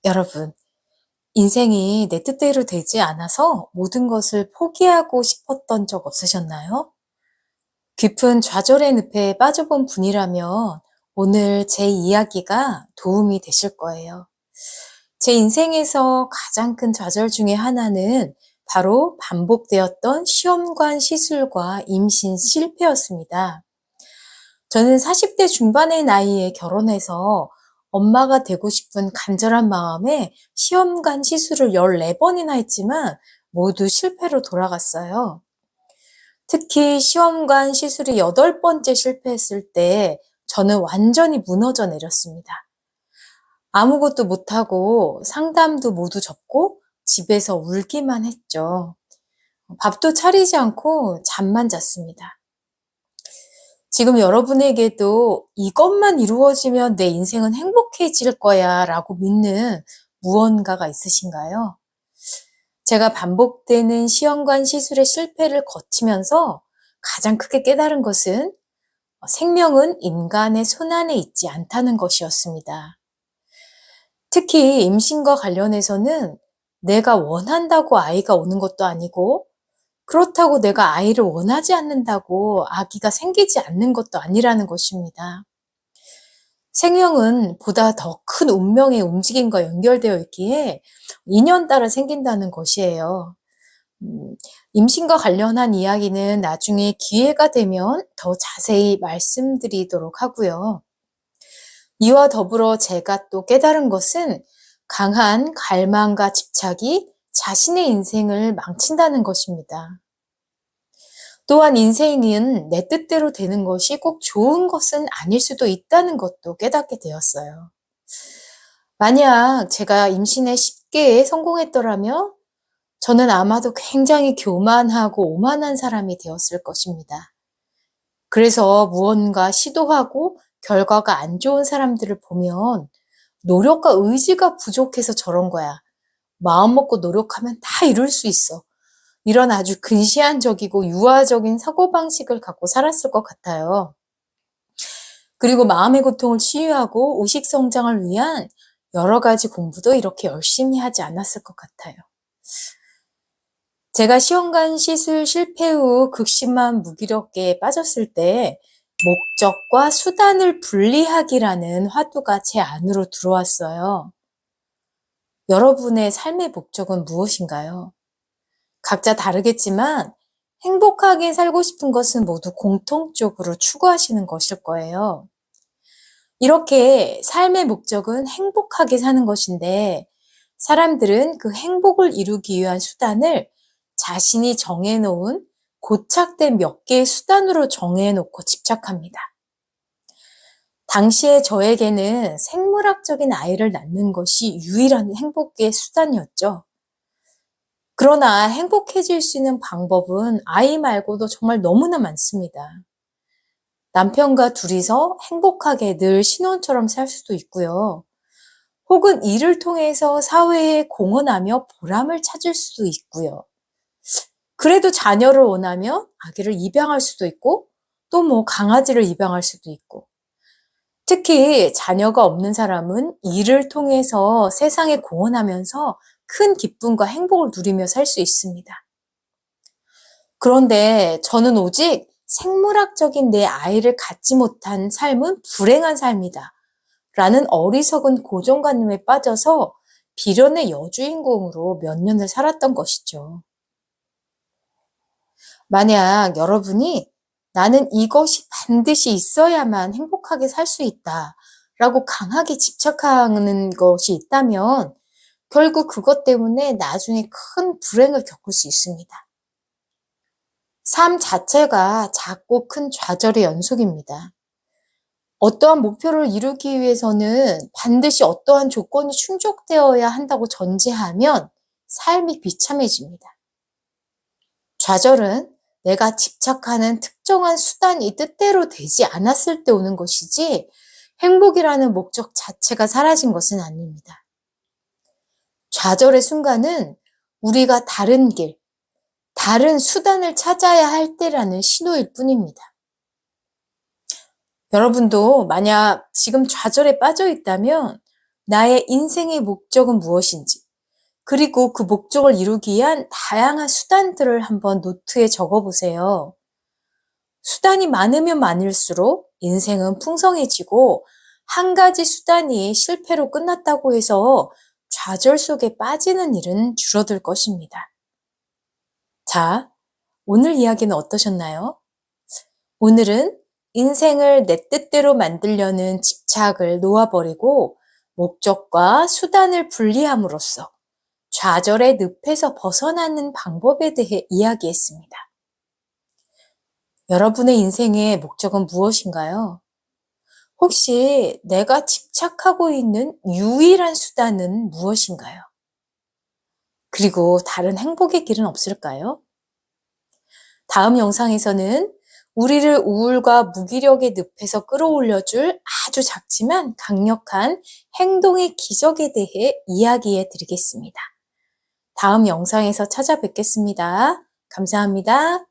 여러분, 인생이 내 뜻대로 되지 않아서 모든 것을 포기하고 싶었던 적 없으셨나요? 깊은 좌절의 늪에 빠져본 분이라면 오늘 제 이야기가 도움이 되실 거예요. 제 인생에서 가장 큰 좌절 중에 하나는 바로 반복되었던 시험관 시술과 임신 실패였습니다. 저는 40대 중반의 나이에 결혼해서 엄마가 되고 싶은 간절한 마음에 시험관 시술을 14번이나 했지만 모두 실패로 돌아갔어요. 특히 시험관 시술이 8번째 실패했을 때 저는 완전히 무너져 내렸습니다. 아무것도 못하고 상담도 모두 접고 집에서 울기만 했죠. 밥도 차리지 않고 잠만 잤습니다. 지금 여러분에게도 이것만 이루어지면 내 인생은 행복해질 거야 라고 믿는 무언가가 있으신가요? 제가 반복되는 시험관 시술의 실패를 거치면서 가장 크게 깨달은 것은 생명은 인간의 손안에 있지 않다는 것이었습니다. 특히 임신과 관련해서는 내가 원한다고 아이가 오는 것도 아니고 그렇다고 내가 아이를 원하지 않는다고 아기가 생기지 않는 것도 아니라는 것입니다. 생명은 보다 더 큰 운명의 움직임과 연결되어 있기에 인연 따라 생긴다는 것이에요. 임신과 관련한 이야기는 나중에 기회가 되면 더 자세히 말씀드리도록 하고요. 이와 더불어 제가 또 깨달은 것은 강한 갈망과 집착이 자신의 인생을 망친다는 것입니다. 또한 인생은 내 뜻대로 되는 것이 꼭 좋은 것은 아닐 수도 있다는 것도 깨닫게 되었어요. 만약 제가 임신에 쉽게 성공했더라면 저는 아마도 굉장히 교만하고 오만한 사람이 되었을 것입니다. 그래서 무언가 시도하고 결과가 안 좋은 사람들을 보면 노력과 의지가 부족해서 저런 거야. 마음 먹고 노력하면 다 이룰 수 있어. 이런 아주 근시안적이고 유아적인 사고방식을 갖고 살았을 것 같아요. 그리고 마음의 고통을 치유하고 의식 성장을 위한 여러 가지 공부도 이렇게 열심히 하지 않았을 것 같아요. 제가 시험관 시술 실패 후 극심한 무기력에 빠졌을 때 목적과 수단을 분리하기라는 화두가 제 안으로 들어왔어요. 여러분의 삶의 목적은 무엇인가요? 각자 다르겠지만 행복하게 살고 싶은 것은 모두 공통적으로 추구하시는 것일 거예요. 이렇게 삶의 목적은 행복하게 사는 것인데 사람들은 그 행복을 이루기 위한 수단을 자신이 정해놓은 고착된 몇 개의 수단으로 정해놓고 집착합니다. 당시에 저에게는 생물학적인 아이를 낳는 것이 유일한 행복의 수단이었죠. 그러나 행복해질 수 있는 방법은 아이 말고도 정말 너무나 많습니다. 남편과 둘이서 행복하게 늘 신혼처럼 살 수도 있고요. 혹은 일을 통해서 사회에 공헌하며 보람을 찾을 수도 있고요. 그래도 자녀를 원하면 아기를 입양할 수도 있고 또 강아지를 입양할 수도 있고 특히 자녀가 없는 사람은 일을 통해서 세상에 공헌하면서 큰 기쁨과 행복을 누리며 살 수 있습니다. 그런데 저는 오직 생물학적인 내 아이를 갖지 못한 삶은 불행한 삶이다. 라는 어리석은 고정관념에 빠져서 비련의 여주인공으로 몇 년을 살았던 것이죠. 만약 여러분이 나는 이것이 반드시 있어야만 행복하게 살 수 있다 라고 강하게 집착하는 것이 있다면 결국 그것 때문에 나중에 큰 불행을 겪을 수 있습니다. 삶 자체가 작고 큰 좌절의 연속입니다. 어떠한 목표를 이루기 위해서는 반드시 어떠한 조건이 충족되어야 한다고 전제하면 삶이 비참해집니다. 좌절은 내가 집착하는 특정한 수단이 뜻대로 되지 않았을 때 오는 것이지 행복이라는 목적 자체가 사라진 것은 아닙니다. 좌절의 순간은 우리가 다른 길, 다른 수단을 찾아야 할 때라는 신호일 뿐입니다. 여러분도 만약 지금 좌절에 빠져 있다면 나의 인생의 목적은 무엇인지, 그리고 그 목적을 이루기 위한 다양한 수단들을 한번 노트에 적어보세요. 수단이 많으면 많을수록 인생은 풍성해지고 한 가지 수단이 실패로 끝났다고 해서 좌절 속에 빠지는 일은 줄어들 것입니다. 자, 오늘 이야기는 어떠셨나요? 오늘은 인생을 내 뜻대로 만들려는 집착을 놓아버리고 목적과 수단을 분리함으로써 좌절의 늪에서 벗어나는 방법에 대해 이야기했습니다. 여러분의 인생의 목적은 무엇인가요? 혹시 내가 집착하고 있는 유일한 수단은 무엇인가요? 그리고 다른 행복의 길은 없을까요? 다음 영상에서는 우리를 우울과 무기력의 늪에서 끌어올려줄 아주 작지만 강력한 행동의 기적에 대해 이야기해 드리겠습니다. 다음 영상에서 찾아뵙겠습니다. 감사합니다.